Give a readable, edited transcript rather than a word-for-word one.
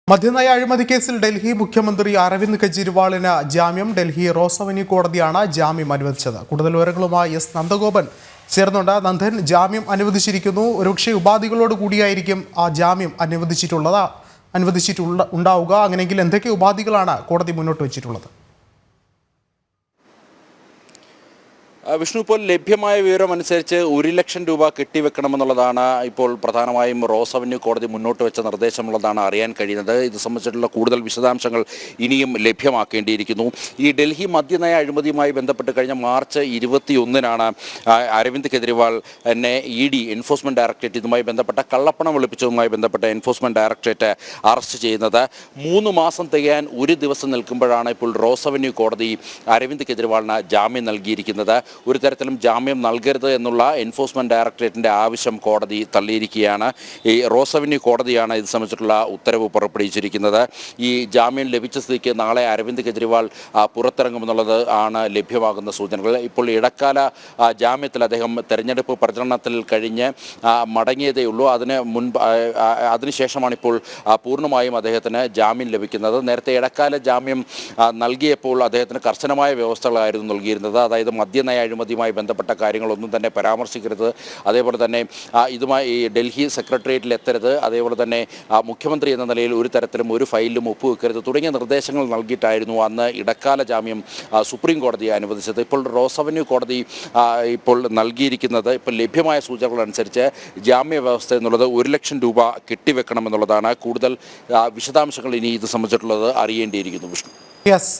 മദ്യനയ അഴിമതി കേസിൽ ഡൽഹി മുഖ്യമന്ത്രി അരവിന്ദ് കെജ്രിവാളിന് ജാമ്യം. ഡൽഹി റോസ് അവന്യൂ കോടതിയാണ് ജാമ്യം അനുവദിച്ചത്. കൂടുതൽ വിവരങ്ങളുമായി എസ് നന്ദഗോപൻ ചേർന്നുണ്ട്. നന്ദൻ, ജാമ്യം അനുവദിച്ചിരിക്കുന്നു. ഒരുപക്ഷെ ഉപാധികളോട് കൂടിയായിരിക്കും ആ ജാമ്യം ഉണ്ടാവുക. അങ്ങനെയെങ്കിൽ എന്തൊക്കെ ഉപാധികളാണ് കോടതി മുന്നോട്ട് വെച്ചിട്ടുള്ളത്? വിഷ്ണു, ഇപ്പോൾ ലഭ്യമായ വിവരമനുസരിച്ച് 1 ലക്ഷം രൂപ കെട്ടിവെക്കണമെന്നുള്ളതാണ് ഇപ്പോൾ പ്രധാനമായും റോസ് അവന്യൂ കോടതി മുന്നോട്ട് വെച്ച നിർദ്ദേശമുള്ളതാണ് അറിയാൻ കഴിയുന്നത്. ഇത് സംബന്ധിച്ചിട്ടുള്ള കൂടുതൽ വിശദാംശങ്ങൾ ഇനിയും ലഭ്യമാക്കേണ്ടിയിരിക്കുന്നു. ഈ ഡൽഹി മദ്യനയ അഴിമതിയുമായി ബന്ധപ്പെട്ട് കഴിഞ്ഞ മാർച്ച് 21-നാണ് അരവിന്ദ് കെജ്രിവാൾ എന്നെ ED എൻഫോഴ്സ്മെന്റ് ഡയറക്ടറേറ്റ് ഇതുമായി ബന്ധപ്പെട്ട കള്ളപ്പണം വെളുപ്പിച്ചതുമായി ബന്ധപ്പെട്ട എൻഫോഴ്സ്മെന്റ് ഡയറക്ടറേറ്റ് അറസ്റ്റ് ചെയ്യുന്നത്. 3 മാസം തികയാൻ 1 ദിവസം നിൽക്കുമ്പോഴാണ് ഇപ്പോൾ റോസ് അവന്യൂ കോടതി അരവിന്ദ് കെജ്രിവാളിന് ജാമ്യം നൽകിയിരിക്കുന്നത്. ഒരു തരത്തിലും ജാമ്യം നൽകരുത് എന്നുള്ള എൻഫോഴ്സ്മെന്റ് ഡയറക്ടറേറ്റിന്റെ ആവശ്യം കോടതി തള്ളിയിരിക്കുകയാണ്. ഈ റോസ് അവന്യൂ കോടതിയാണ് ഇത് സംബന്ധിച്ചിട്ടുള്ള ഉത്തരവ് പുറപ്പെടുവിച്ചിരിക്കുന്നത്. ഈ ജാമ്യം ലഭിച്ച സ്ഥിതിക്ക് നാളെ അരവിന്ദ് കെജ്രിവാൾ പുറത്തിറങ്ങുമെന്നുള്ളത് ആണ് ലഭ്യമാകുന്ന സൂചനകൾ. ഇപ്പോൾ ഇടക്കാല ജാമ്യത്തിൽ അദ്ദേഹം തെരഞ്ഞെടുപ്പ് പ്രചരണത്തിൽ കഴിഞ്ഞ് മടങ്ങിയതേ ഉള്ളൂ. അതിനുശേഷമാണ് ഇപ്പോൾ പൂർണ്ണമായും അദ്ദേഹത്തിന് ജാമ്യം ലഭിക്കുന്നത്. നേരത്തെ ഇടക്കാല ജാമ്യം നൽകിയപ്പോൾ അദ്ദേഹത്തിന് കർശനമായ വ്യവസ്ഥകളായിരുന്നു നൽകിയിരുന്നത്. അതായത് മദ്യനയ അഴിമതിയുമായി ബന്ധപ്പെട്ട കാര്യങ്ങളൊന്നും തന്നെ പരാമർശിക്കരുത്, അതേപോലെ തന്നെ ഇതുമായി ഈ ഡൽഹി സെക്രട്ടേറിയറ്റിൽ എത്തരുത്, അതേപോലെ തന്നെ മുഖ്യമന്ത്രി എന്ന നിലയിൽ ഒരു തരത്തിലും ഒരു ഫയലിലും ഒപ്പുവെക്കരുത് തുടങ്ങിയ നിർദ്ദേശങ്ങൾ നൽകിയിട്ടായിരുന്നു അന്ന് ഇടക്കാല ജാമ്യം സുപ്രീം കോടതി അനുവദിച്ചത്. ഇപ്പോൾ റോസ് അവന്യൂ കോടതി ഇപ്പോൾ നൽകിയിരിക്കുന്നത്, ഇപ്പോൾ ലഭ്യമായ സൂചനകൾ അനുസരിച്ച് ജാമ്യ വ്യവസ്ഥ എന്നുള്ളത് 1 ലക്ഷം രൂപ കെട്ടിവെക്കണമെന്നുള്ളതാണ്. കൂടുതൽ വിശദാംശങ്ങൾ ഇനി ഇത് സംബന്ധിച്ചിട്ടുള്ളത് അറിയേണ്ടിയിരിക്കുന്നു. വിഷ്ണു. യെസ്.